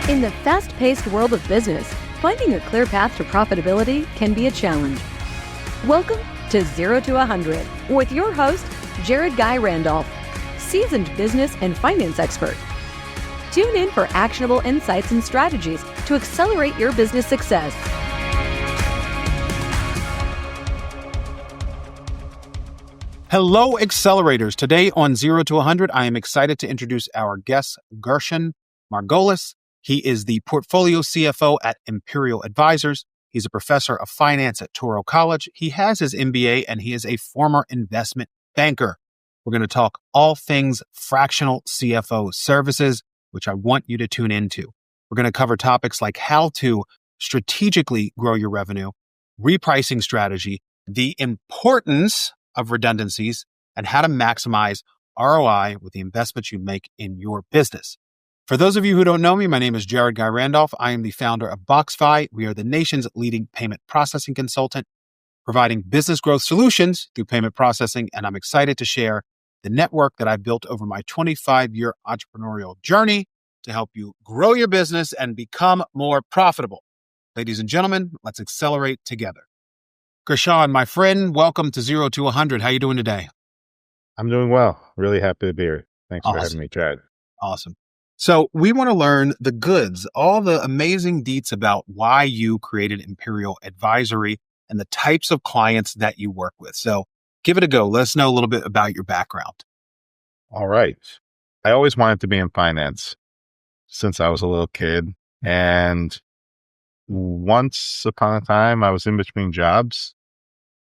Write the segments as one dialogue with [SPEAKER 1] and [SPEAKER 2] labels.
[SPEAKER 1] In the fast-paced world of business, finding a clear path to profitability can be a challenge. Welcome to 0 to 100 with your host, Jared Guy Randolph, seasoned business and finance expert. Tune in for actionable insights and strategies to accelerate your business success.
[SPEAKER 2] Hello, Accelerators. Today on 0 to 100, I am excited to introduce our guest, Gershon Morgulis. He is the Portfolio CFO at Imperial Advisors. He's a professor of finance at Touro College. He has his MBA, and he is a former investment banker. We're going to talk all things fractional CFO services, which I want you to tune into. We're going to cover topics like how to strategically grow your revenue, repricing strategy, the importance of redundancies, and how to maximize ROI with the investments you make in your business. For those of you who don't know me, my name is Jared Guy Randolph. I am the founder of BoxFi. We are the nation's leading payment processing consultant, providing business growth solutions through payment processing. And I'm excited to share the network that I've built over my 25-year entrepreneurial journey to help you grow your business and become more profitable. Ladies and gentlemen, let's accelerate together. Gershon, my friend, welcome to 0 to 100. How are you doing today?
[SPEAKER 3] I'm doing well. Really happy to be here. Thanks for having me, Jared.
[SPEAKER 2] Awesome. So we want to learn the goods, all the amazing deets about why you created Imperial Advisory and the types of clients that you work with. So give it a go. Let us know a little bit about your background.
[SPEAKER 3] All right. I always wanted to be in finance since I was a little kid. And once upon a time, I was in between jobs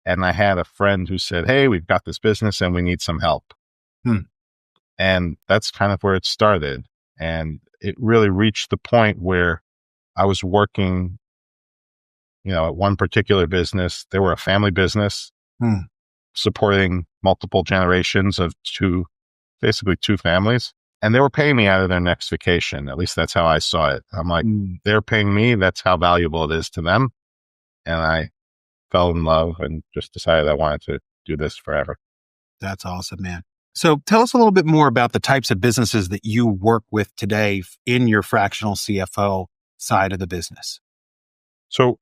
[SPEAKER 3] and I had a friend who said, "Hey, we've got this business and we need some help." And that's kind of where it started. And it really reached the point where I was working, at one particular business. They were a family business supporting multiple generations of basically two families. And they were paying me out of their next vacation. At least that's how I saw it. I'm like, they're paying me. That's how valuable it is to them. And I fell in love and just decided I wanted to do this forever.
[SPEAKER 2] That's awesome, man. So tell us a little bit more about the types of businesses that you work with today in your fractional CFO side of the business.
[SPEAKER 3] So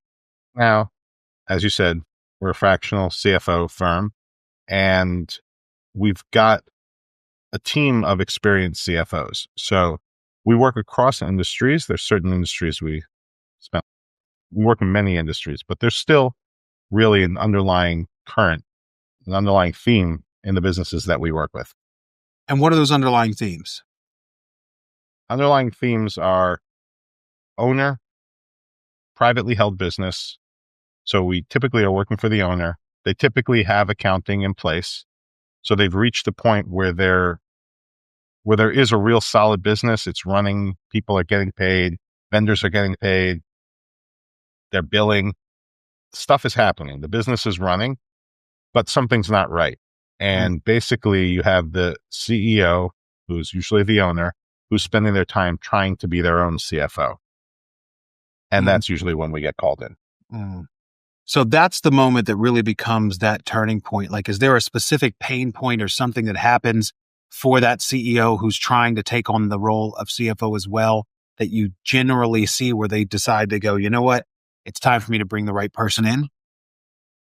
[SPEAKER 3] now, as you said, we're a fractional CFO firm, and we've got a team of experienced CFOs. So we work across industries. There's certain industries we work in many industries, but there's still really an underlying theme in the businesses that we work with.
[SPEAKER 2] And what are those underlying themes?
[SPEAKER 3] Underlying themes are owner, privately held business. So we typically are working for the owner. They typically have accounting in place. So they've reached the point where there is a real solid business. It's running. People are getting paid. Vendors are getting paid. They're billing. Stuff is happening. The business is running, but something's not right. And basically you have the CEO, who's usually the owner, who's spending their time trying to be their own CFO. And that's usually when we get called in.
[SPEAKER 2] So that's the moment that really becomes that turning point. Like, is there a specific pain point or something that happens for that CEO who's trying to take on the role of CFO as well, that you generally see where they decide to go, you know what, it's time for me to bring the right person in?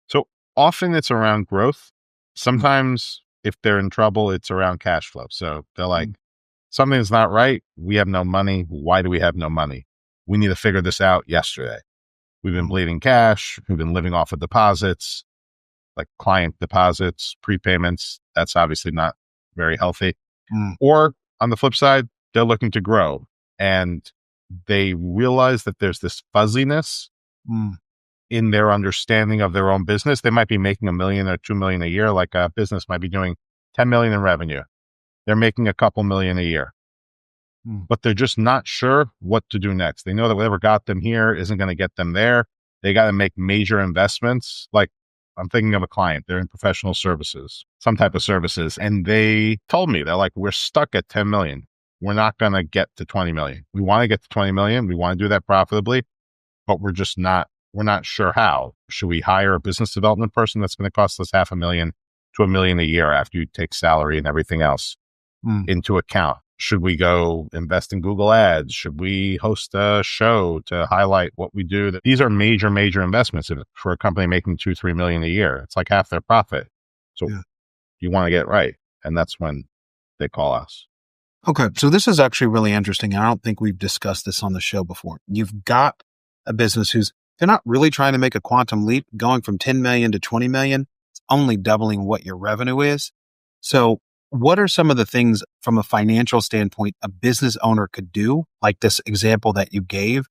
[SPEAKER 3] So often it's around growth. Sometimes if they're in trouble, it's around cash flow. So they're like, something's not right. We have no money. Why do we have no money? We need to figure this out yesterday. We've been bleeding cash. We've been living off of deposits, like client deposits, prepayments. That's obviously not very healthy. Or on the flip side, they're looking to grow and they realize that there's this fuzziness in their understanding of their own business. They might be making $1 million or $2 million a year. Like a business might be doing 10 million in revenue. They're making a couple million a year, but they're just not sure what to do next. They know that whatever got them here isn't going to get them there. They got to make major investments. Like, I'm thinking of a client, they're in professional services, some type of services. And they told me, they're like, we're stuck at 10 million. We're not going to get to 20 million. We want to get to 20 million. We want to do that profitably, but we're not sure how. Should we hire a business development person that's going to cost us $500,000 to $1 million a year after you take salary and everything else into account? Should we go invest in Google Ads? Should we host a show to highlight what we do? These are major, major investments for a company making 2-3 million a year. It's like half their profit. So you want to get it right. And that's when they call us.
[SPEAKER 2] Okay. So this is actually really interesting. I don't think we've discussed this on the show before. You've got a business they're not really trying to make a quantum leap, going from 10 million to 20 million. It's only doubling what your revenue is. So what are some of the things from a financial standpoint a business owner could do, like this example that you gave,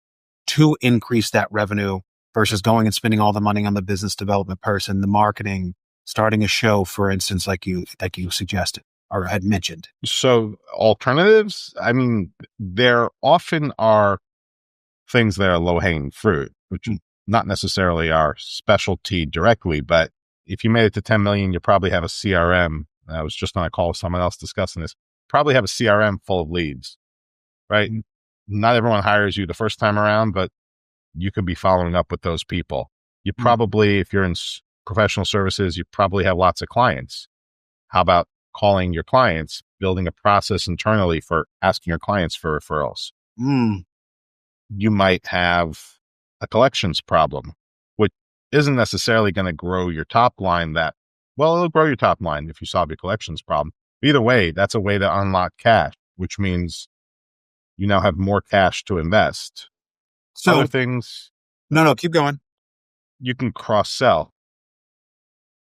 [SPEAKER 2] to increase that revenue versus going and spending all the money on the business development person, the marketing, starting a show, for instance, like you suggested or had mentioned?
[SPEAKER 3] So alternatives, I mean, there often are things that are low-hanging fruit, which not necessarily our specialty directly, but if you made it to 10 million, you probably have a CRM. I was just on a call with someone else discussing this. Probably have a CRM full of leads, right? Not everyone hires you the first time around, but you could be following up with those people. You probably, if you're in professional services, you probably have lots of clients. How about calling your clients, building a process internally for asking your clients for referrals? You might have a collections problem, which isn't necessarily going to grow your top line it'll grow your top line if you solve your collections problem. Either way, that's a way to unlock cash, which means you now have more cash to invest. So other things.
[SPEAKER 2] No, keep going.
[SPEAKER 3] You can cross-sell,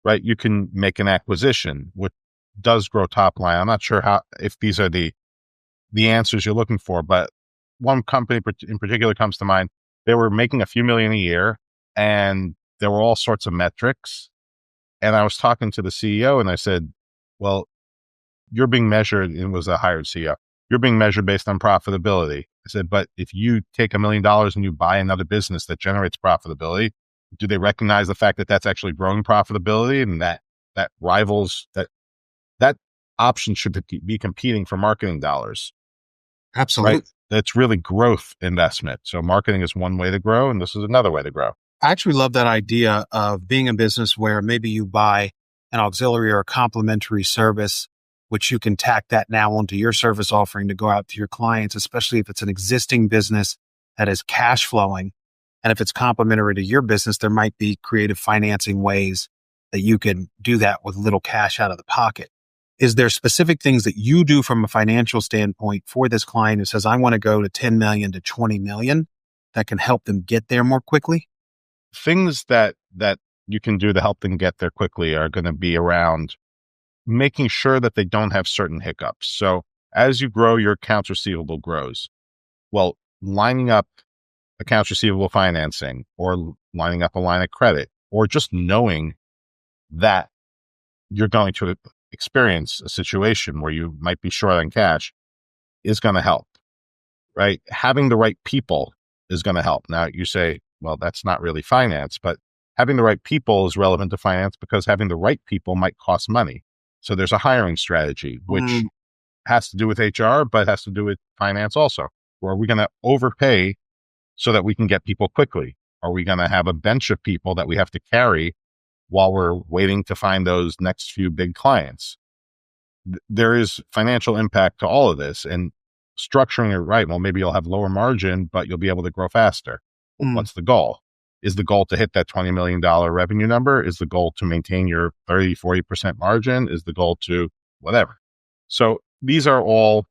[SPEAKER 3] right? You can make an acquisition, which does grow top line. I'm not sure if these are the answers you're looking for, but one company in particular comes to mind. They were making a few million a year, and there were all sorts of metrics. And I was talking to the CEO, and I said, well, you're being measured, it was a hired CEO, you're being measured based on profitability. I said, but if you take $1 million and you buy another business that generates profitability, do they recognize the fact that that's actually growing profitability and that rivals that option should be competing for marketing dollars?
[SPEAKER 2] Absolutely.
[SPEAKER 3] Right? That's really growth investment. So marketing is one way to grow, and this is another way to grow.
[SPEAKER 2] I actually love that idea of being a business where maybe you buy an auxiliary or a complementary service, which you can tack that now onto your service offering to go out to your clients, especially if it's an existing business that is cash flowing. And if it's complementary to your business, there might be creative financing ways that you can do that with little cash out of the pocket. Is there specific things that you do from a financial standpoint for this client who says, I want to go to 10 million to 20 million that can help them get there more quickly?
[SPEAKER 3] Things that you can do to help them get there quickly are going to be around making sure that they don't have certain hiccups. So as you grow, your accounts receivable grows. Well, lining up accounts receivable financing or lining up a line of credit or just knowing that you're going to experience a situation where you might be short on cash is going to help, right? Having the right people is going to help. Now you say, well, that's not really finance, but having the right people is relevant to finance because having the right people might cost money. So there's a hiring strategy, which has to do with HR, but has to do with finance also. Or are we going to overpay so that we can get people quickly? Are we going to have a bench of people that we have to carry while we're waiting to find those next few big clients? There is financial impact to all of this, and structuring it right. Well, maybe you'll have lower margin, but you'll be able to grow faster. What's the goal? Is the goal to hit that $20 million revenue number? Is the goal to maintain your 30-40% margin? Is the goal to whatever? So these are all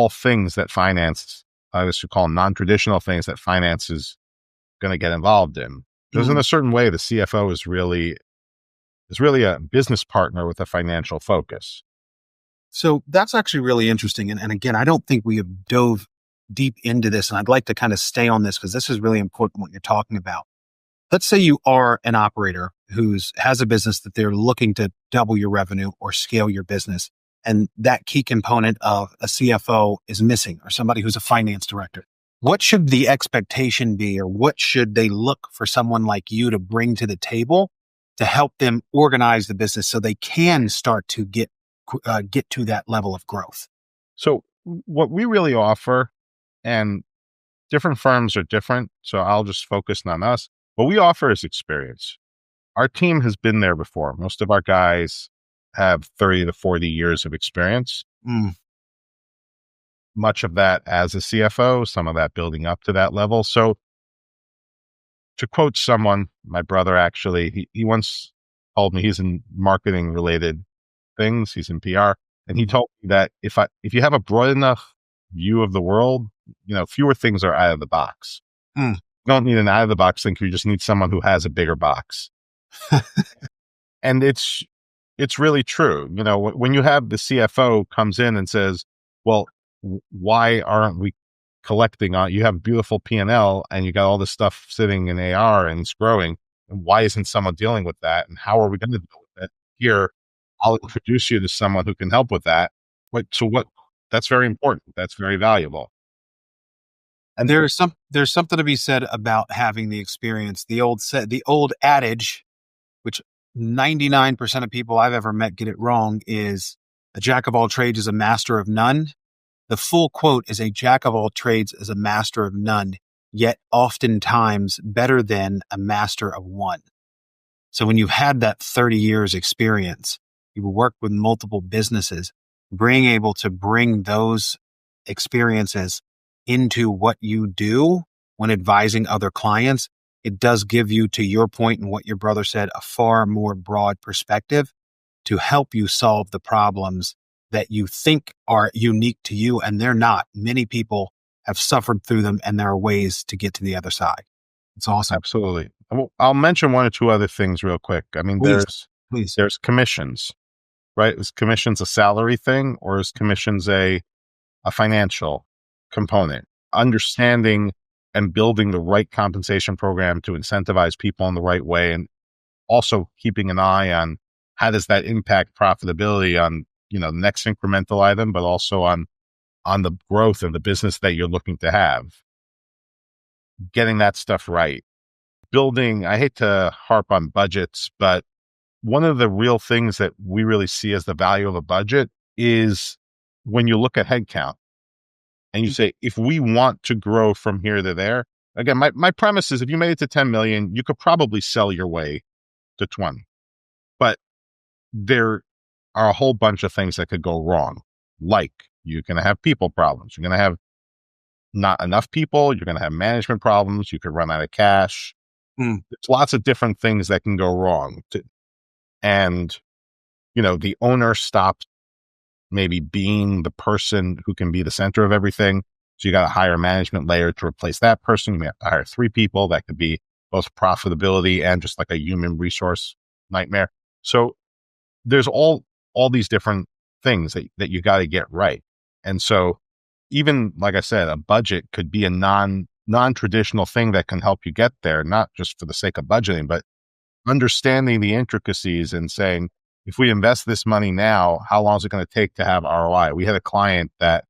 [SPEAKER 3] things that finance, I should call them non-traditional things that finance is going to get involved in. Because in a certain way, the CFO is really a business partner with a financial focus.
[SPEAKER 2] So that's actually really interesting. And again, I don't think we have dove deep into this, and I'd like to kind of stay on this because this is really important what you're talking about. Let's say you are an operator who has a business that they're looking to double your revenue or scale your business. And that key component of a CFO is missing, or somebody who's a finance director. What should the expectation be, or what should they look for someone like you to bring to the table to help them organize the business so they can start to get to that level of growth?
[SPEAKER 3] So what we really offer, and different firms are different, so I'll just focus on us. What we offer is experience. Our team has been there before. Most of our guys have 30 to 40 years of experience. much of that as a CFO, some of that building up to that level. So to quote someone, my brother actually, he once told me, he's in marketing related things, he's in PR, and he told me that if you have a broad enough view of the world, fewer things are out of the box.
[SPEAKER 2] Mm.
[SPEAKER 3] You don't need an out of the box thinker, you just need someone who has a bigger box. And it's really true. When you have the CFO comes in and says, well, why aren't we collecting on, you have beautiful P&L and you got all this stuff sitting in AR and it's growing. And why isn't someone dealing with that? And how are we going to deal with it? Here, I'll introduce you to someone who can help with that. That's very important. That's very valuable.
[SPEAKER 2] And there's something to be said about having the experience. The old adage, which 99% of people I've ever met get it wrong, is a jack of all trades is a master of none. The full quote is a jack of all trades is a master of none, yet oftentimes better than a master of one. So when you've had that 30 years experience, you work with multiple businesses, being able to bring those experiences into what you do when advising other clients, it does give you, to your point and what your brother said, a far more broad perspective to help you solve the problems that you think are unique to you, and they're not. Many people have suffered through them, and there are ways to get to the other side. It's awesome.
[SPEAKER 3] Absolutely. I'll mention one or two other things real quick. I mean,
[SPEAKER 2] Please.
[SPEAKER 3] there's commissions, right? Is commissions a salary thing, or is commissions a financial component? Understanding and building the right compensation program to incentivize people in the right way, and also keeping an eye on how does that impact profitability on, the next incremental item, but also on the growth of the business that you're looking to have. Getting that stuff right. Building, I hate to harp on budgets, but one of the real things that we really see as the value of a budget is when you look at headcount and you say, if we want to grow from here to there, again, my premise is if you made it to 10 million, you could probably sell your way to 20. But there are a whole bunch of things that could go wrong. Like you're going to have people problems. You're going to have not enough people. You're going to have management problems. You could run out of cash. There's lots of different things that can go wrong. And, the owner stops maybe being the person who can be the center of everything. So you got to hire a management layer to replace that person. You may have to hire 3 people. That could be both profitability and just like a human resource nightmare. So there's all these different things that you got to get right. And so even, like I said, a budget could be a non-traditional thing that can help you get there, not just for the sake of budgeting, but understanding the intricacies and saying, if we invest this money now, how long is it going to take to have ROI? We had a client that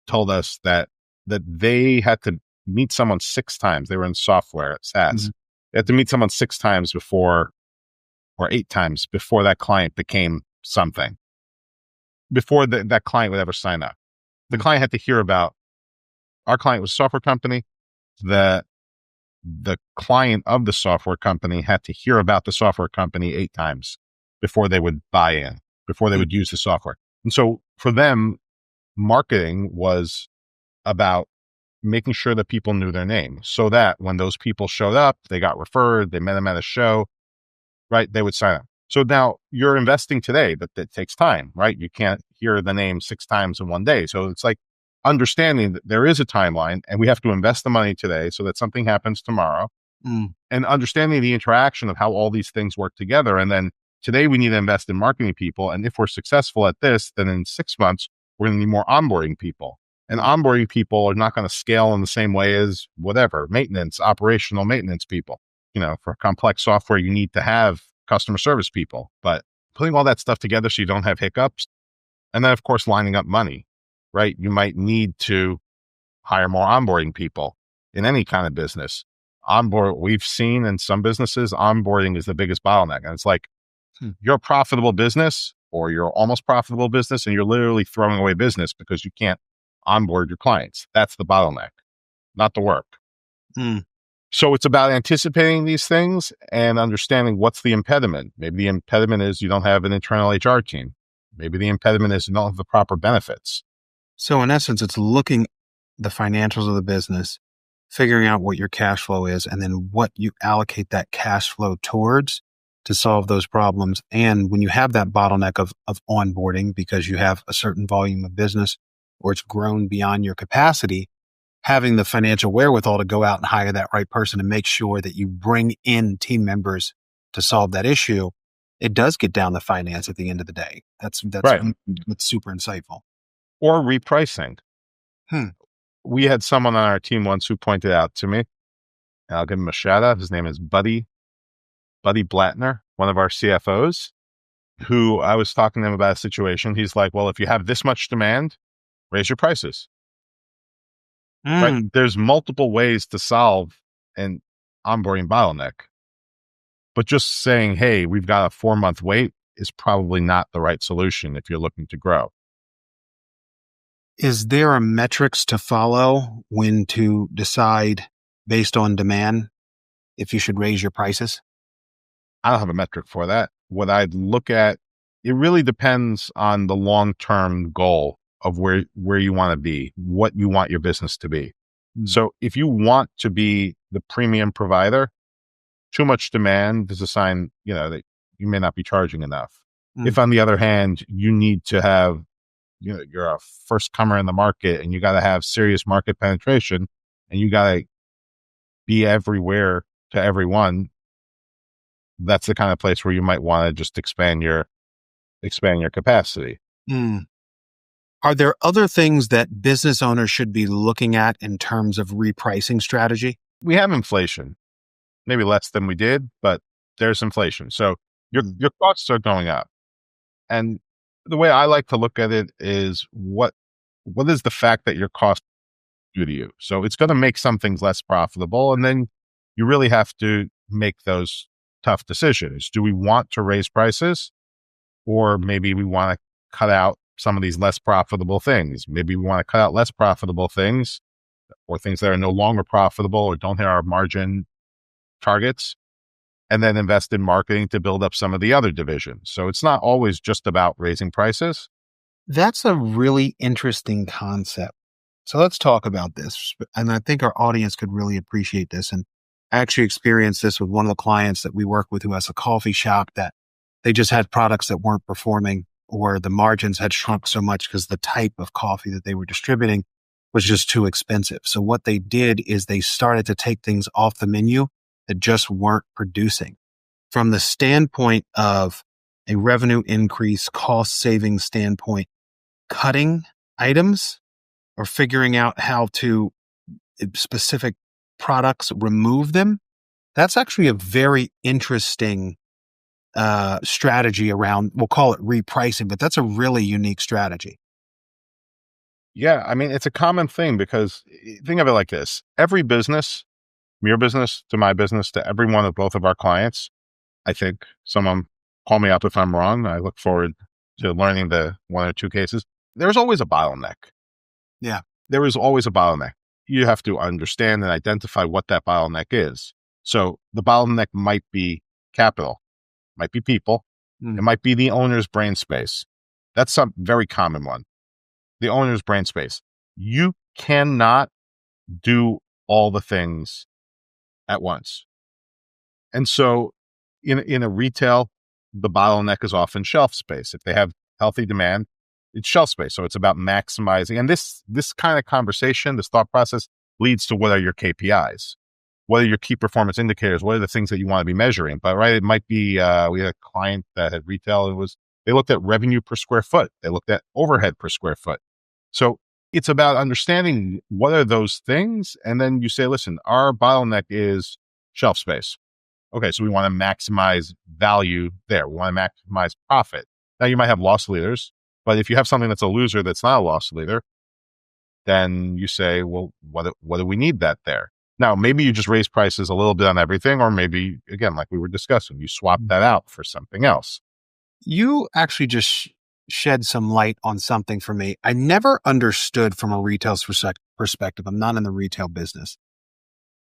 [SPEAKER 3] told us that they had to meet someone 6 times. They were in software at SaaS. Mm-hmm. They had to meet someone 6 times before, or 8 times before that client became something, before that client would ever sign up. The client had to hear about, our client was a software company. The client of the software company had to hear about the software company 8 times before they would buy in, before they would use the software. And so for them, marketing was about making sure that people knew their name so that when those people showed up, they got referred, they met them at a show, right? They would sign up. So now you're investing today, but that takes time, right? You can't hear the name 6 times in one day. So it's like understanding that there is a timeline and we have to invest the money today so that something happens tomorrow, and understanding the interaction of how all these things work together. And then today we need to invest in marketing people. And if we're successful at this, then in 6 months, we're going to need more onboarding people. And onboarding people are not going to scale in the same way as whatever, operational maintenance people. For complex software, you need to have customer service people, but putting all that stuff together so you don't have hiccups. And then of course, lining up money, right? You might need to hire more onboarding people in any kind of business. We've seen in some businesses, onboarding is the biggest bottleneck. And it's like, you're a profitable business or you're almost profitable business and you're literally throwing away business because you can't onboard your clients. That's the bottleneck, not the work. So it's about anticipating these things and understanding what's the impediment. Maybe the impediment is you don't have an internal HR team. Maybe the impediment is you don't have the proper benefits.
[SPEAKER 2] So in essence, it's looking the financials of the business, figuring out what your cash flow is, and then what you allocate that cash flow towards to solve those problems. And when you have that bottleneck of onboarding because you have a certain volume of business or it's grown beyond your capacity, having the financial wherewithal to go out and hire that right person and make sure that you bring in team members to solve that issue, it does get down to finance at the end of the day. That's
[SPEAKER 3] Right.
[SPEAKER 2] That's super insightful.
[SPEAKER 3] Or repricing. We had someone on our team once who pointed out to me, and I'll give him a shout out. His name is Buddy Blattner, one of our CFOs, who I was talking to him about a situation. He's like, well, if you have this much demand, raise your prices. Right? There's multiple ways to solve an onboarding bottleneck. But just saying, hey, we've got a 4-month wait is probably not the right solution if you're looking to grow.
[SPEAKER 2] Is there a metrics to follow when to decide based on demand if you should raise your prices?
[SPEAKER 3] I don't have a metric for that. What I'd look at, it really depends on the long-term goal of where you want to be, what you want your business to be. So if you want to be the premium provider, too much demand is a sign, that you may not be charging enough. If on the other hand, you need to have, you're a first comer in the market and you got to have serious market penetration and you got to be everywhere to everyone, that's the kind of place where you might want to just expand your capacity.
[SPEAKER 2] Are there other things that business owners should be looking at in terms of repricing strategy?
[SPEAKER 3] We have inflation, maybe less than we did, but there's inflation. So your costs are going up. And the way I like to look at it is what is the fact that your cost do to you? So it's going to make some things less profitable. And then you really have to make those tough decisions. Do we want to raise prices? Or maybe we want to cut out some of these less profitable things. Maybe we want to cut out less profitable things or things that are no longer profitable or don't hit our margin targets, and then invest in marketing to build up some of the other divisions. So it's not always just about raising prices.
[SPEAKER 2] That's a really interesting concept. So let's talk about this. And I think our audience could really appreciate this. And I actually experienced this with one of the clients that we work with who has a coffee shop that they just had products that weren't performing or the margins had shrunk so much because the type of coffee that they were distributing was just too expensive. So what they did is they started to take things off the menu that just weren't producing. From the standpoint of a revenue increase, cost saving standpoint, cutting items or figuring out how to specific products remove them, that's actually a very interesting strategy around, we'll call it repricing, but that's a really unique strategy.
[SPEAKER 3] Yeah, I mean, it's a common thing because think of it like this. Every business, from your business to my business to every one of both of our clients, I think, someone call me up if I'm wrong. I look forward to learning the one or two cases. There's always a bottleneck.
[SPEAKER 2] Yeah.
[SPEAKER 3] There is always a bottleneck. You have to understand and identify what that bottleneck is. So the bottleneck might be capital, might be people, it might be the owner's brain space. That's some very common one. The owner's brain space. You cannot do all the things at once. And so in a retail, the bottleneck is often shelf space. If they have healthy demand, it's shelf space. So it's about maximizing. And this kind of conversation, this thought process leads to what are your KPIs? What are your key performance indicators? What are the things that you want to be measuring? But right, it might be, we had a client that had retail. They looked at revenue per square foot. They looked at overhead per square foot. So it's about understanding what are those things. And then you say, listen, our bottleneck is shelf space. Okay, so we want to maximize value there. We want to maximize profit. Now you might have loss leaders, but if you have something that's a loser that's not a loss leader, then you say, well, what do we need that there? Now, maybe you just raise prices a little bit on everything, or maybe, again, like we were discussing, you swap that out for something else.
[SPEAKER 2] You actually just shed some light on something for me. I never understood from a retail perspective, I'm not in the retail business,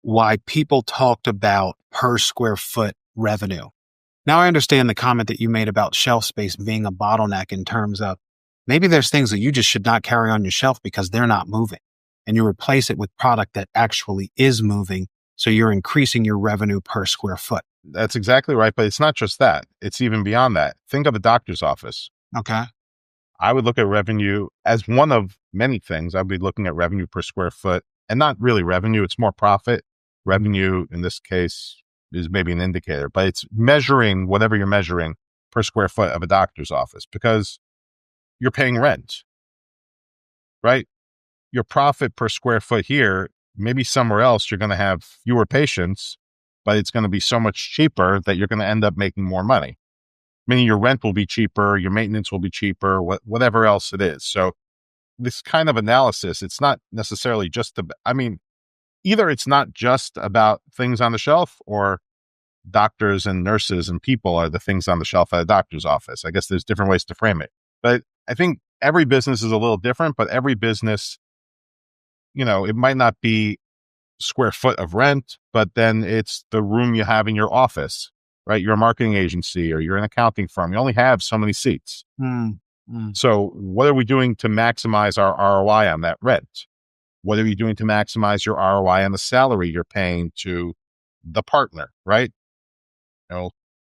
[SPEAKER 2] why people talked about per square foot revenue. Now I understand the comment that you made about shelf space being a bottleneck in terms of Maybe there's things that you just should not carry on your shelf because they're not moving, and you replace it with product that actually is moving. So you're increasing your revenue per square foot.
[SPEAKER 3] That's exactly right. But it's not just that. It's even beyond that. Think of a doctor's office.
[SPEAKER 2] Okay.
[SPEAKER 3] I would look at revenue as one of many things. I'd be looking at revenue per square foot, and not really revenue. It's more profit. Revenue in this case is maybe an indicator, but it's measuring whatever you're measuring per square foot of a doctor's office, because you're paying rent, right? Your profit per square foot here, maybe somewhere else you're going to have fewer patients, but it's going to be so much cheaper that you're going to end up making more money. Meaning your rent will be cheaper, your maintenance will be cheaper, whatever else it is. So this kind of analysis, it's not necessarily just, either it's not just about things on the shelf, or doctors and nurses and people are the things on the shelf at a doctor's office. I guess there's different ways to frame it. But I think every business is a little different, but every business, it might not be square foot of rent, but then it's the room you have in your office, right? You're a marketing agency or you're an accounting firm. You only have so many seats. So what are we doing to maximize our ROI on that rent? What are you doing to maximize your ROI on the salary you're paying to the partner, right?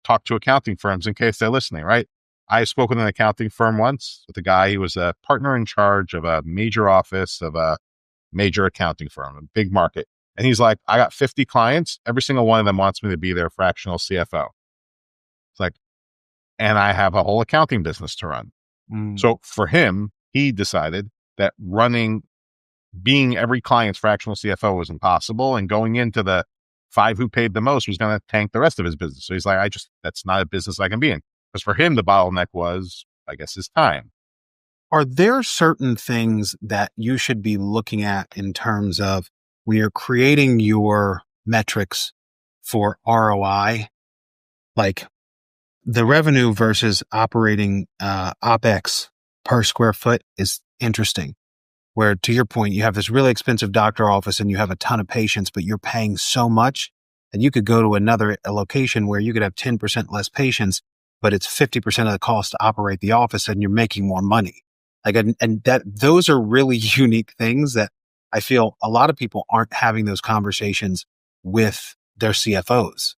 [SPEAKER 3] Talk to accounting firms in case they're listening, right? I spoke with an accounting firm once with a guy. He was a partner in charge of a major office of a major accounting firm, a big market. And he's like, I got 50 clients. Every single one of them wants me to be their fractional CFO. It's like, and I have a whole accounting business to run. So for him, he decided that being every client's fractional CFO was impossible. And going into the 5 who paid the most was going to tank the rest of his business. So he's like, that's not a business I can be in. Because for him, the bottleneck was, I guess, his time.
[SPEAKER 2] Are there certain things that you should be looking at in terms of when you're creating your metrics for ROI, like the revenue versus operating OPEX per square foot is interesting, where to your point, you have this really expensive doctor office and you have a ton of patients, but you're paying so much that you could go to a location where you could have 10% less patients, but it's 50% of the cost to operate the office and you're making more money. Those are really unique things that I feel a lot of people aren't having those conversations with their CFOs,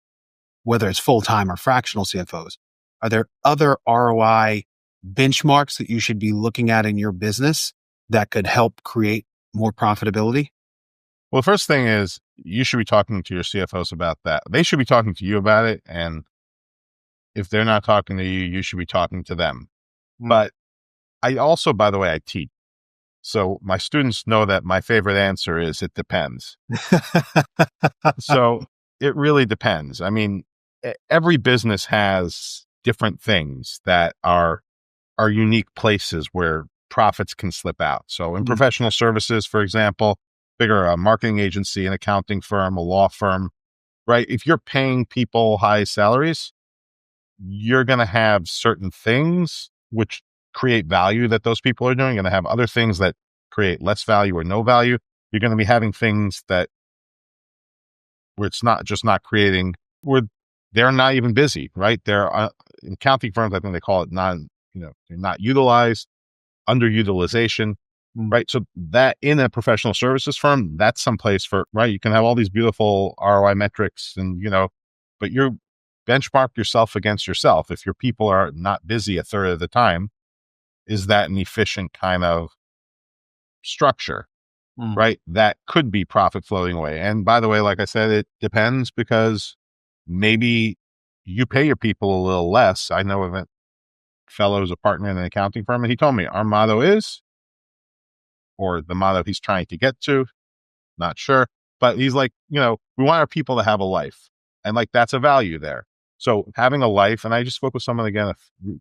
[SPEAKER 2] whether it's full-time or fractional CFOs. Are there other ROI benchmarks that you should be looking at in your business that could help create more profitability?
[SPEAKER 3] Well, the first thing is you should be talking to your CFOs about that. They should be talking to you about it. And if they're not talking to you, you should be talking to them. But I also, by the way, I teach. So my students know that my favorite answer is it depends. So it really depends. Every business has different things that are unique places where profits can slip out. So in professional services, for example, bigger a marketing agency, an accounting firm, a law firm, right? If you're paying people high salaries, you're going to have certain things which create value that those people are doing. You're going to have other things that create less value or no value. You're going to be having things where it's not just not creating, where they're not even busy, right? They're in accounting firms, I think they call it they're not utilized, underutilization, right? So that in a professional services firm, that's someplace right? You can have all these beautiful ROI metrics but you're benchmark yourself against yourself. If your people are not busy a third of the time, is that an efficient kind of structure, right? That could be profit floating away. And by the way, like I said, it depends, because maybe you pay your people a little less. I know of a fellow who's a partner in an accounting firm, and he told me our motto is, or the motto he's trying to get to, not sure, but he's like, we want our people to have a life. And that's a value there. So having a life, and I just spoke with someone again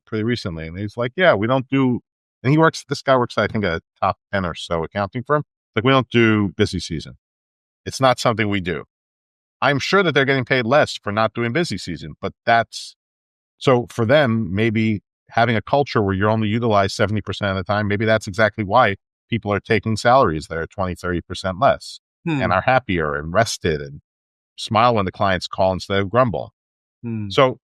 [SPEAKER 3] pretty recently, and he's like, yeah, we don't do, and this guy works, I think, a top 10 or so accounting firm. We don't do busy season. It's not something we do. I'm sure that they're getting paid less for not doing busy season, but so for them, maybe having a culture where you're only utilized 70% of the time, maybe that's exactly why people are taking salaries that are 20, 30% less and are happier and rested and smile when the clients call instead of grumble. So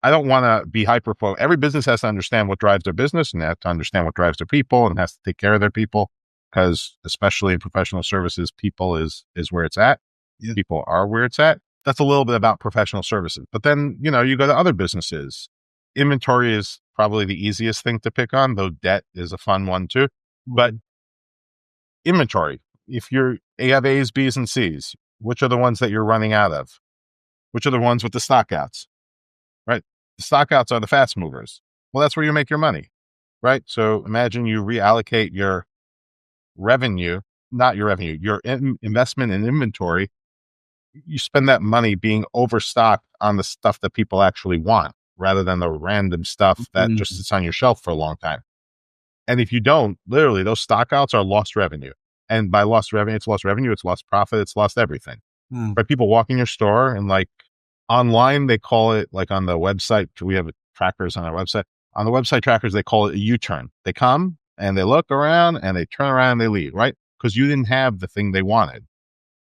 [SPEAKER 3] I don't want to be hyper focused. Every business has to understand what drives their business, and they have to understand what drives their people, and has to take care of their people, because especially in professional services, people is where it's at.
[SPEAKER 2] Yeah.
[SPEAKER 3] People are where it's at. That's a little bit about professional services. But then, you go to other businesses. Inventory is probably the easiest thing to pick on, though debt is a fun one too. But inventory, if you have A's, B's, and C's, which are the ones that you're running out of? Which are the ones with the stockouts, right? The stockouts are the fast movers. Well, that's where you make your money, right? So imagine you reallocate your revenue, not your revenue, your investment in inventory. You spend that money being overstocked on the stuff that people actually want, rather than the random stuff that just sits on your shelf for a long time. And if you don't, literally, those stockouts are lost revenue. And by lost revenue, it's lost profit, it's lost everything. Right? People walk in your store, and like online, they call it, like on the website, we have trackers on our website. On the website trackers, they call it a U-turn. They come and they look around and they turn around and they leave, right? Because you didn't have the thing they wanted.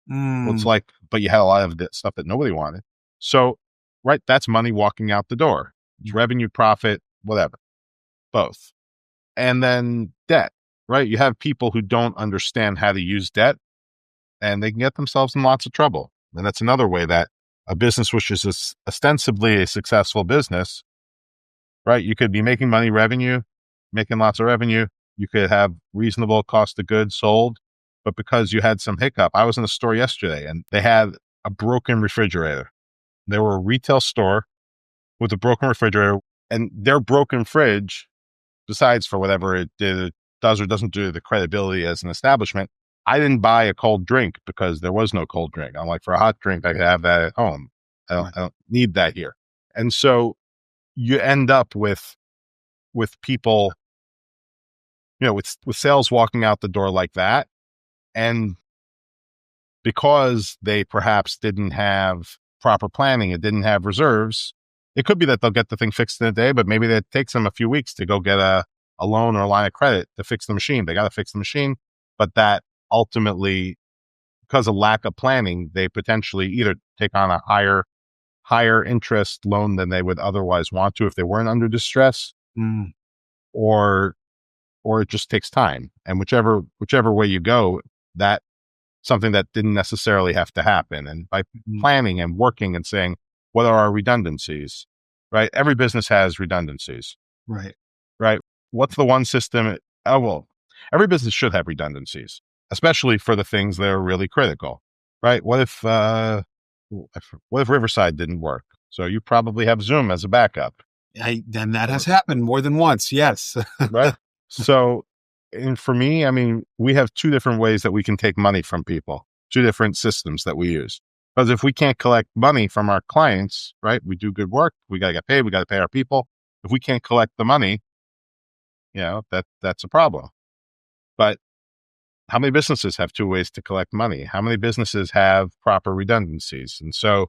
[SPEAKER 3] Well, it's like, but you had a lot of the stuff that nobody wanted. So, right, that's money walking out the door. It's revenue, profit, whatever, both. And then debt, right? You have people who don't understand how to use debt, and they can get themselves in lots of trouble. And that's another way that a business, which is ostensibly a successful business, right? You could be making money, making lots of revenue. You could have reasonable cost of goods sold, but because you had some hiccup. I was in a store yesterday and they had a broken refrigerator. They were a retail store with a broken refrigerator, and their broken fridge, besides for whatever it does or doesn't do the credibility as an establishment, I didn't buy a cold drink because there was no cold drink. I'm like, for a hot drink, I could have that at home. I don't need that here. And so you end up with people, with sales walking out the door like that. And because they perhaps didn't have proper planning, it didn't have reserves, it could be that they'll get the thing fixed in a day, but maybe that takes them a few weeks to go get a loan or a line of credit to fix the machine. They got to fix the machine, but that ultimately, because of lack of planning, they potentially either take on a higher interest loan than they would otherwise want to if they weren't under distress, or it just takes time. And whichever way you go, that something that didn't necessarily have to happen. And by planning and working and saying, what are our redundancies, right? Every business has redundancies,
[SPEAKER 2] Right.
[SPEAKER 3] right? What's the one system? Oh, well, every business should have redundancies, especially for the things that are really critical, right? What if Riverside didn't work? So you probably have Zoom as a backup.
[SPEAKER 2] And that has happened more than once. Yes.
[SPEAKER 3] Right. So, and for me, I mean, we have two different ways that we can take money from people, two different systems that we use. Because if we can't collect money from our clients, right, we do good work, we got to get paid, we got to pay our people. If we can't collect the money, that's a problem. But how many businesses have two ways to collect money? How many businesses have proper redundancies? And so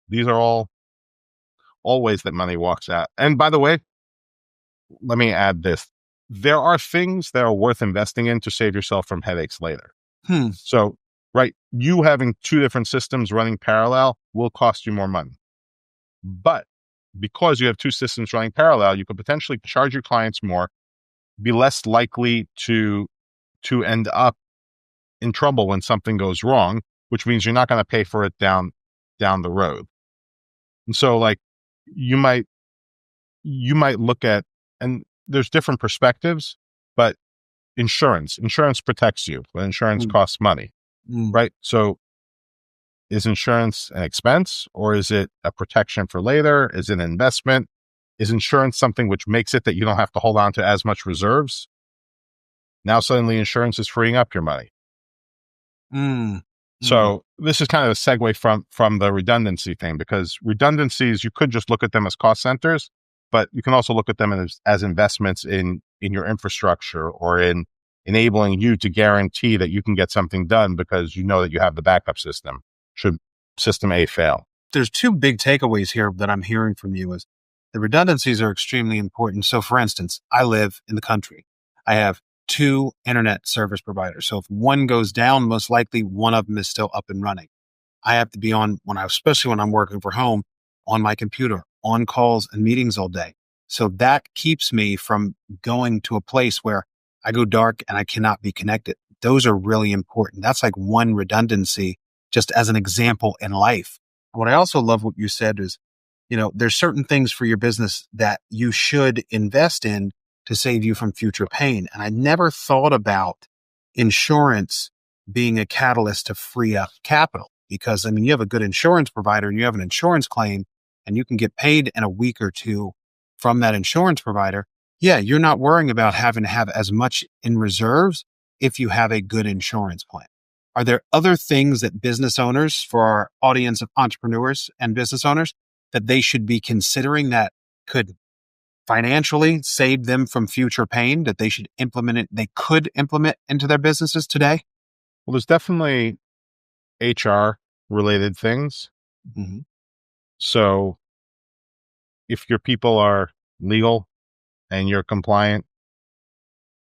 [SPEAKER 3] these are all ways that money walks out. And by the way, let me add this. There are things that are worth investing in to save yourself from headaches later. So, right, you having two different systems running parallel will cost you more money. But because you have two systems running parallel, you could potentially charge your clients more, be less likely to end up in trouble when something goes wrong, which means you're not going to pay for it down the road. And so, like, you might look at, and there's different perspectives, but insurance protects you, but insurance costs money, right? So is insurance an expense, or is it a protection for later? Is it an investment? Is insurance something which makes it that you don't have to hold on to as much reserves? Now suddenly insurance is freeing up your money. So this is kind of a segue from the redundancy thing, because redundancies, you could just look at them as cost centers, but you can also look at them as investments in your infrastructure, or in enabling you to guarantee that you can get something done because you know that you have the backup system should system A fail.
[SPEAKER 2] There's two big takeaways here that I'm hearing from you is the redundancies are extremely important. So for instance, I live in the country. I have two internet service providers. So if one goes down, most likely one of them is still up and running. I have to be on, especially when I'm working from home, on my computer on calls and meetings all day. So that keeps me from going to a place where I go dark and I cannot be connected. Those are really important. That's like one redundancy, just as an example in life. What I also love what you said is, there's certain things for your business that you should invest in to save you from future pain. And I never thought about insurance being a catalyst to free up capital, because you have a good insurance provider and you have an insurance claim and you can get paid in a week or two from that insurance provider. Yeah, you're not worrying about having to have as much in reserves if you have a good insurance plan. Are there other things that business owners, for our audience of entrepreneurs and business owners, that they should be considering that could financially save them from future pain, that they could implement into their businesses today?
[SPEAKER 3] Well, there's definitely HR related things.
[SPEAKER 2] Mm-hmm.
[SPEAKER 3] So if your people are legal and you're compliant,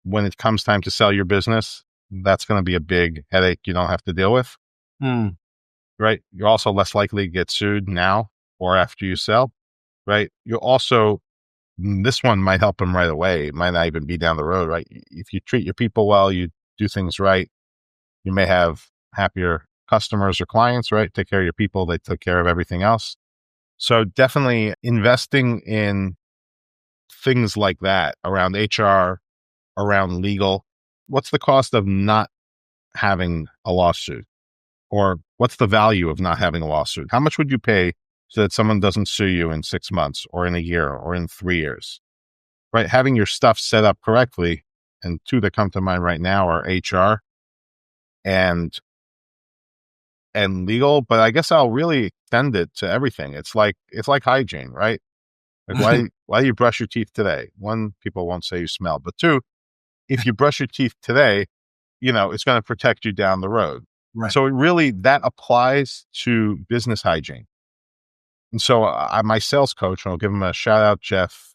[SPEAKER 3] when it comes time to sell your business, that's going to be a big headache you don't have to deal with. Right? You're also less likely to get sued now or after you sell, right? You'll also, this one might help them right away. It might not even be down the road, right? If you treat your people well, you do things right, you may have happier customers or clients, right? Take care of your people, they took care of everything else. So definitely investing in things like that around HR, around legal. What's the cost of not having a lawsuit? Or what's the value of not having a lawsuit? How much would you pay so that someone doesn't sue you in 6 months or in a year or in 3 years? Right? Having your stuff set up correctly. And two that come to mind right now are HR and legal, but I guess I'll really extend it to everything. It's like hygiene, right? Like why do you brush your teeth today? One, people won't say you smell, but two, if you brush your teeth today, it's going to protect you down the road.
[SPEAKER 2] Right.
[SPEAKER 3] So that applies to business hygiene. And so my sales coach, and I'll give him a shout out, Jeff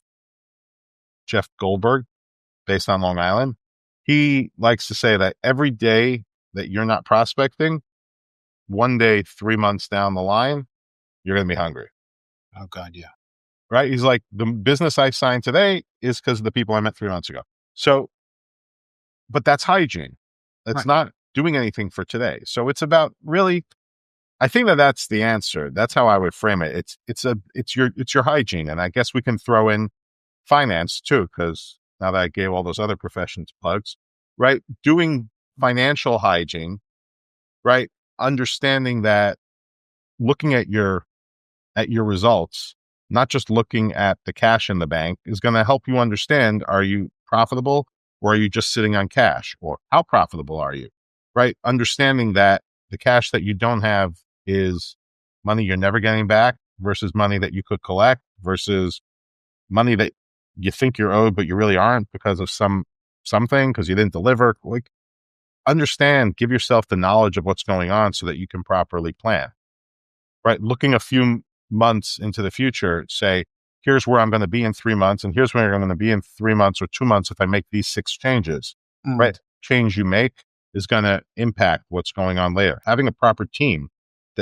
[SPEAKER 3] Goldberg, based on Long Island. He likes to say that every day that you're not prospecting, one day, 3 months down the line, you're going to be hungry.
[SPEAKER 2] Oh God. Yeah.
[SPEAKER 3] Right. He's like, the business I signed today is because of the people I met 3 months ago. So, but that's hygiene. It's
[SPEAKER 2] Right.
[SPEAKER 3] not doing anything for today. So it's about really, I think that's the answer. That's how I would frame it. It's your hygiene. And I guess we can throw in finance too, because now that I gave all those other professions plugs, right? Doing financial hygiene, right? Understanding that, looking at your results, not just looking at the cash in the bank, is going to help you understand, are you profitable or are you just sitting on cash, or how profitable are you, right? Understanding that the cash that you don't have is money you're never getting back versus money that you could collect versus money that you think you're owed, but you really aren't because of something, because you didn't deliver. Like, understand, give yourself the knowledge of what's going on so that you can properly plan, right? Looking a few months into the future, say, here's where I'm going to be in 3 months, and here's where I'm going to be in 3 months or 2 months if I make these 6 changes, right? Change you make is going to impact what's going on later. Having a proper team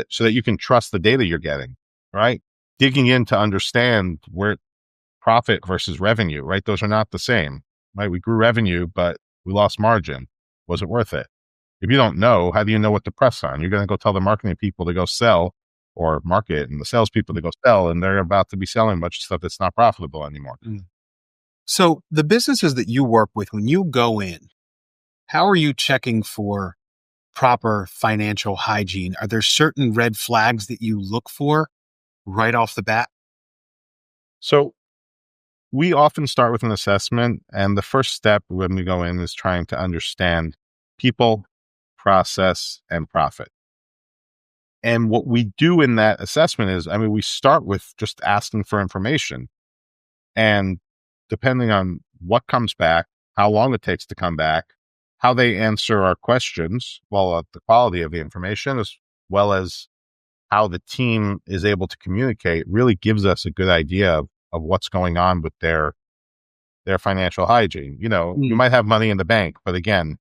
[SPEAKER 3] so that you can trust the data you're getting, right? Digging in to understand where profit versus revenue, right? Those are not the same, right? We grew revenue, but we lost margin. Was it worth it? If you don't know, how do you know what to press on? You're going to go tell the marketing people to go sell or market, and the salespeople to go sell, and they're about to be selling a bunch of stuff that's not profitable anymore.
[SPEAKER 2] So the businesses that you work with, when you go in, how are you checking for proper financial hygiene? Are there certain red flags that you look for right off the bat?
[SPEAKER 3] So we often start with an assessment, and the first step when we go in is trying to understand people, process, and profit. And what we do in that assessment is, we start with just asking for information. And depending on what comes back, how long it takes to come back, how they answer our questions, the quality of the information, as well as how the team is able to communicate, really gives us a good idea of what's going on with their financial hygiene. You might have money in the bank, but again,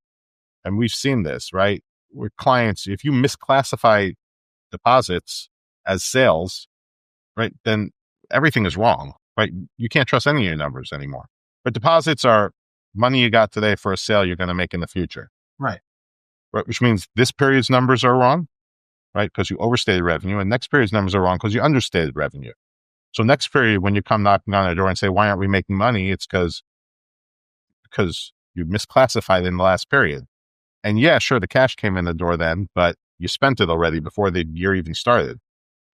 [SPEAKER 3] and we've seen this, right? With clients, if you misclassify deposits as sales, right, then everything is wrong, right? You can't trust any of your numbers anymore. But deposits are money you got today for a sale you're going to make in the future.
[SPEAKER 2] Right.
[SPEAKER 3] Which means this period's numbers are wrong, right? Because you overstated revenue, and next period's numbers are wrong because you understated revenue. So next period, when you come knocking on the door and say, why aren't we making money? It's because you misclassified in the last period. And yeah, sure, the cash came in the door then, but you spent it already before the year even started.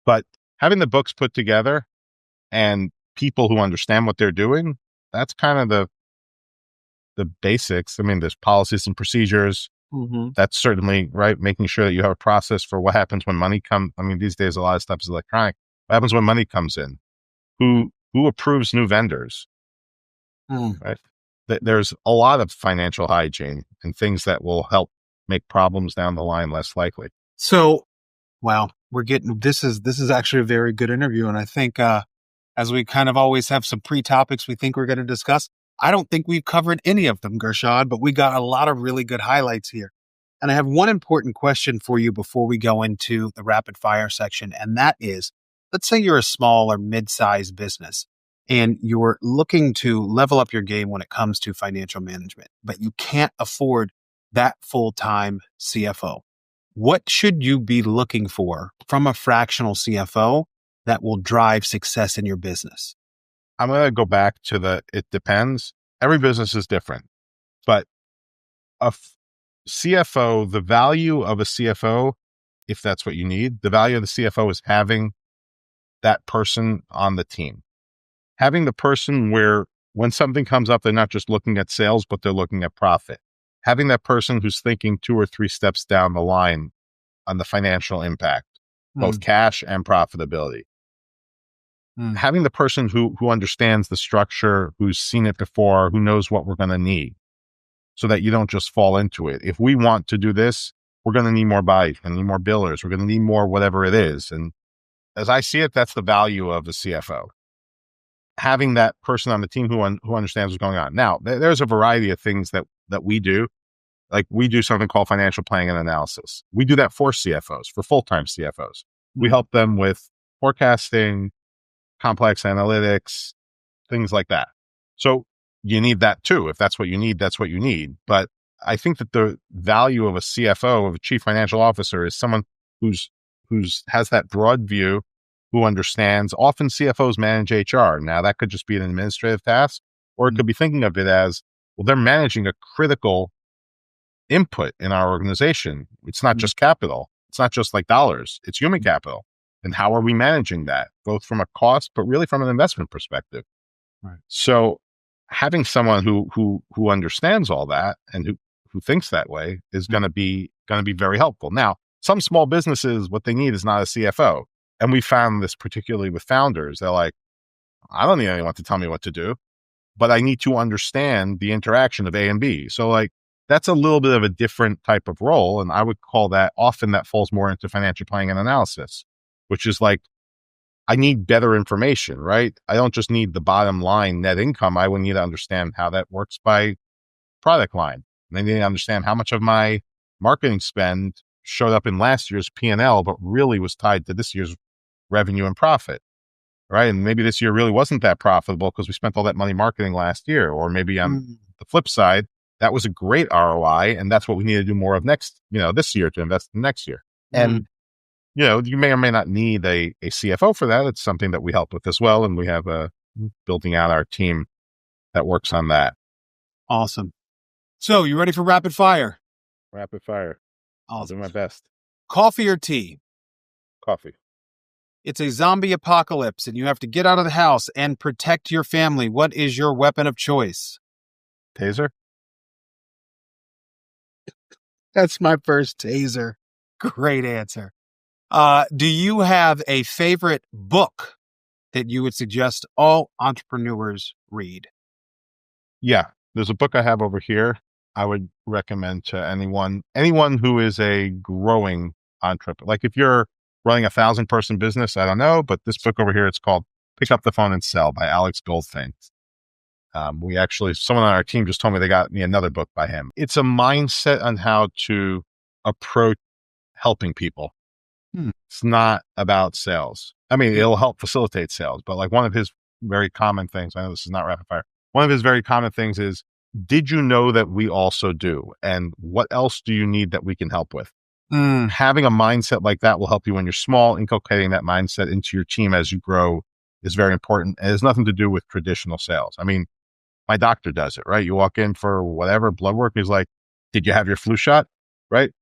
[SPEAKER 3] But having the books put together and people who understand what they're doing, that's kind of the basics. I mean, there's policies and procedures.
[SPEAKER 2] Mm-hmm.
[SPEAKER 3] That's certainly right. Making sure that you have a process for what happens when money comes. I mean, these days, a lot of stuff is electronic. What happens when money comes in? Who approves new vendors? Right. There's a lot of financial hygiene and things that will help make problems down the line less likely.
[SPEAKER 2] So, wow, this is actually a very good interview. And I think, as we kind of always have some pre-topics we think we're going to discuss, I don't think we've covered any of them, Gershon, but we got a lot of really good highlights here. And I have one important question for you before we go into the rapid fire section. And that is, let's say you're a small or mid-sized business and you're looking to level up your game when it comes to financial management, but you can't afford that full-time CFO. What should you be looking for from a fractional CFO that will drive success in your business?
[SPEAKER 3] I'm going to go back to it depends. Every business is different, but CFO, the value of a CFO, if that's what you need, the value of the CFO is having that person on the team. Having the person where when something comes up, they're not just looking at sales, but they're looking at profit. Having that person who's thinking 2 or 3 steps down the line on the financial impact, both cash and profitability. Having the person who understands the structure, who's seen it before, who knows what we're going to need, so that you don't just fall into it. If we want to do this, we're going to need more buyers, we're going to need more billers, we're going to need more whatever it is. And as I see it, that's the value of the CFO. Having that person on the team who understands what's going on. Now, there's a variety of things that we do. Like we do something called financial planning and analysis. We do that for CFOs, for full-time CFOs. We help them with forecasting, complex analytics, things like that. So you need that too. If that's what you need, that's what you need. But I think that the value of a CFO, of a chief financial officer, is someone who's has that broad view, who understands. Often CFOs manage HR. Now that could just be an administrative task, or it could be thinking of it as, well, they're managing a critical input in our organization. It's not just capital. It's not just like dollars. It's human capital. And how are we managing that, both from a cost, but really from an investment perspective?
[SPEAKER 2] Right.
[SPEAKER 3] So having someone who understands all that and who thinks that way is going to be very helpful. Now, some small businesses, what they need is not a CFO. And we found this particularly with founders. They're like, I don't need anyone to tell me what to do, but I need to understand the interaction of A and B. So like, that's a little bit of a different type of role. And I would call that, often that falls more into financial planning and analysis, which is like, I need better information, right? I don't just need the bottom line net income. I would need to understand how that works by product line. And I need to understand how much of my marketing spend showed up in last year's P&L, but really was tied to this year's revenue and profit, right? And maybe this year really wasn't that profitable because we spent all that money marketing last year. Or maybe on the flip side, that was a great ROI, and that's what we need to do more of this year to invest in next year. And you may or may not need a CFO for that. It's something that we help with as well. And we have building out our team that works on that.
[SPEAKER 2] Awesome. So you ready for rapid fire?
[SPEAKER 3] Rapid fire. I'll do my best.
[SPEAKER 2] Coffee or tea?
[SPEAKER 3] Coffee.
[SPEAKER 2] It's a zombie apocalypse and you have to get out of the house and protect your family. What is your weapon of choice?
[SPEAKER 3] Taser.
[SPEAKER 2] That's my first taser. Great answer. Do you have a favorite book that you would suggest all entrepreneurs read?
[SPEAKER 3] Yeah, there's a book I have over here I would recommend to anyone who is a growing entrepreneur. Like if you're running 1,000-person business, I don't know, but this book over here, it's called Pick Up the Phone and Sell by Alex Goldfein. Someone on our team just told me they got me another book by him. It's a mindset on how to approach helping people. It's not about sales. I mean, it'll help facilitate sales, but like one of his very common things, I know this is not rapid fire. One of his very common things is, did you know that we also do? And what else do you need that we can help with? Having a mindset like that will help you when you're small. Inculcating that mindset into your team as you grow is very important. And it has nothing to do with traditional sales. I mean, my doctor does it, right? You walk in for whatever blood work. He's like, did you have your flu shot? Right.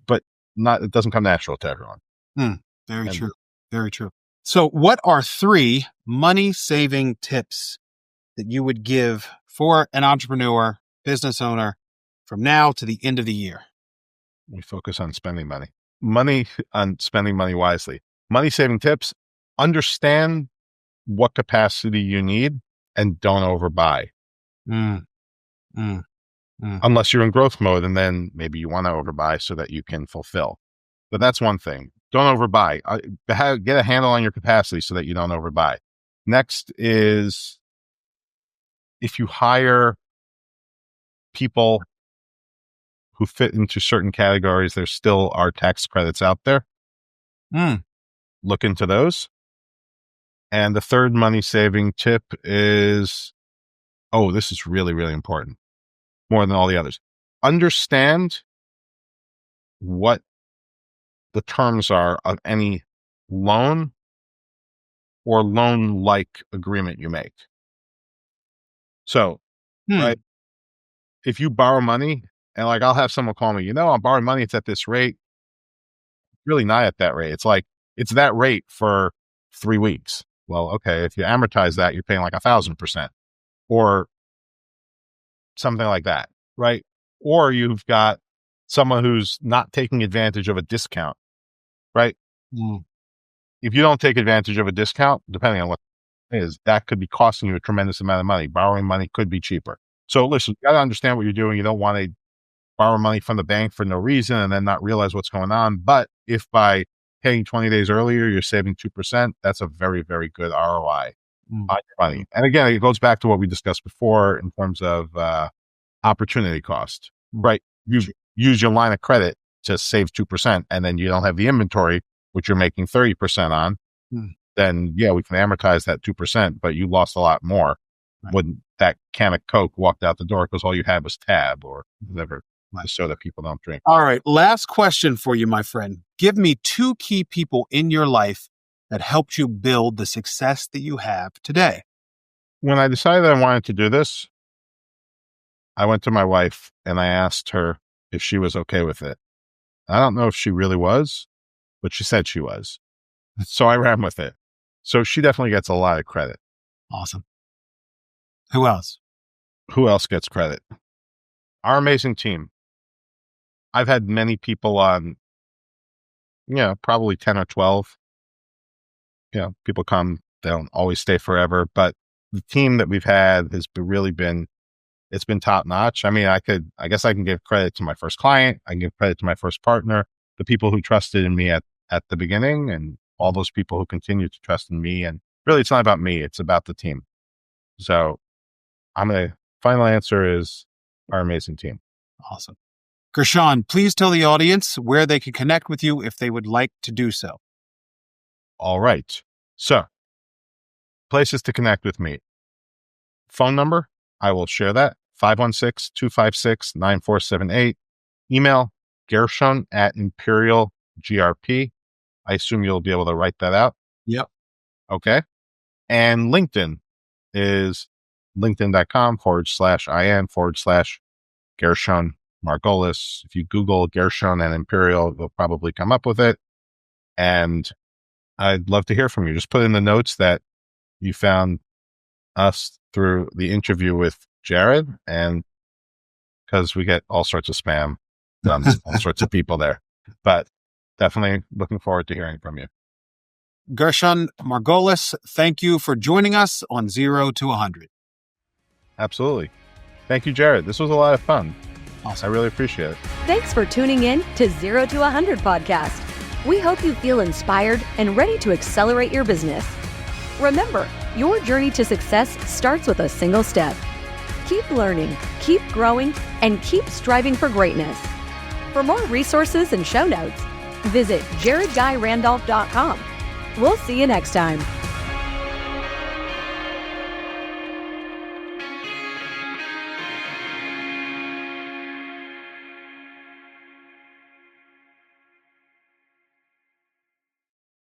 [SPEAKER 3] But it doesn't come natural to everyone.
[SPEAKER 2] Very true. Very true. So what are 3 money saving tips that you would give for an entrepreneur, business owner from now to the end of the year?
[SPEAKER 3] We focus on spending on spending money wisely. Money saving tips: understand what capacity you need and don't overbuy. Unless you're in growth mode, and then maybe you want to overbuy so that you can fulfill. But that's one thing. Don't overbuy. Get a handle on your capacity so that you don't overbuy. Next is, if you hire people who fit into certain categories, there still are tax credits out there. Look into those. And the third money saving tip is, this is really, really important, more than all the others. Understand what the terms are of any loan or loan-like agreement you make. So, right, if you borrow money, and like I'll have someone call me, I'm borrowing money, it's at this rate, really not at that rate. It's like, it's that rate for 3 weeks. Well, okay, if you amortize that, you're paying like 1,000% or something like that, right? Or you've got someone who's not taking advantage of a discount, right? If you don't take advantage of a discount, depending on what it is, that could be costing you a tremendous amount of money. Borrowing money could be cheaper. So listen, you got to understand what you're doing. You don't want to borrow money from the bank for no reason and then not realize what's going on. But if by paying 20 days earlier, you're saving 2%, that's a very, very good ROI on your money. And again, it goes back to what we discussed before in terms of opportunity cost, right? You use your line of credit to save 2%, and then you don't have the inventory, which you're making 30% on, then yeah, we can amortize that 2%, but you lost a lot more when that can of Coke walked out the door because all you had was Tab or whatever soda people don't drink.
[SPEAKER 2] All right. Last question for you, my friend. Give me 2 key people in your life that helped you build the success that you have today.
[SPEAKER 3] When I decided I wanted to do this, I went to my wife and I asked her if she was okay with it. I don't know if she really was, but she said she was. So I ran with it. So she definitely gets a lot of credit.
[SPEAKER 2] Awesome. Who else?
[SPEAKER 3] Who else gets credit? Our amazing team. I've had many people on, probably 10 or 12. People come, they don't always stay forever, but the team that we've had has really been, it's been top notch. I mean, I guess I can give credit to my first client. I can give credit to my first partner, the people who trusted in me at the beginning, and all those people who continue to trust in me. And really, it's not about me. It's about the team. So final answer is our amazing team.
[SPEAKER 2] Awesome. Gershon, please tell the audience where they can connect with you if they would like to do so.
[SPEAKER 3] All right. So, places to connect with me. Phone number, I will share that, 516-256-9478. Email, Gershon@Imperial GRP. I assume you'll be able to write that out.
[SPEAKER 2] Yep.
[SPEAKER 3] Okay. And LinkedIn is linkedin.com/IN/Gershon Morgulis. If you Google Gershon and Imperial, you'll probably come up with it. And I'd love to hear from you. Just put in the notes that you found us through the interview with Jared, and because we get all sorts of spam from all sorts of people there. But definitely looking forward to hearing from you.
[SPEAKER 2] Gershon Morgulis, thank you for joining us on 0 to 100.
[SPEAKER 3] Absolutely. Thank you, Jared. This was a lot of fun.
[SPEAKER 2] Awesome.
[SPEAKER 3] I really appreciate it.
[SPEAKER 1] Thanks for tuning in to 0 to 100 podcast. We hope you feel inspired and ready to accelerate your business. Remember, your journey to success starts with a single step. Keep learning, keep growing, and keep striving for greatness. For more resources and show notes, visit jaredguyrandolph.com. We'll see you next time.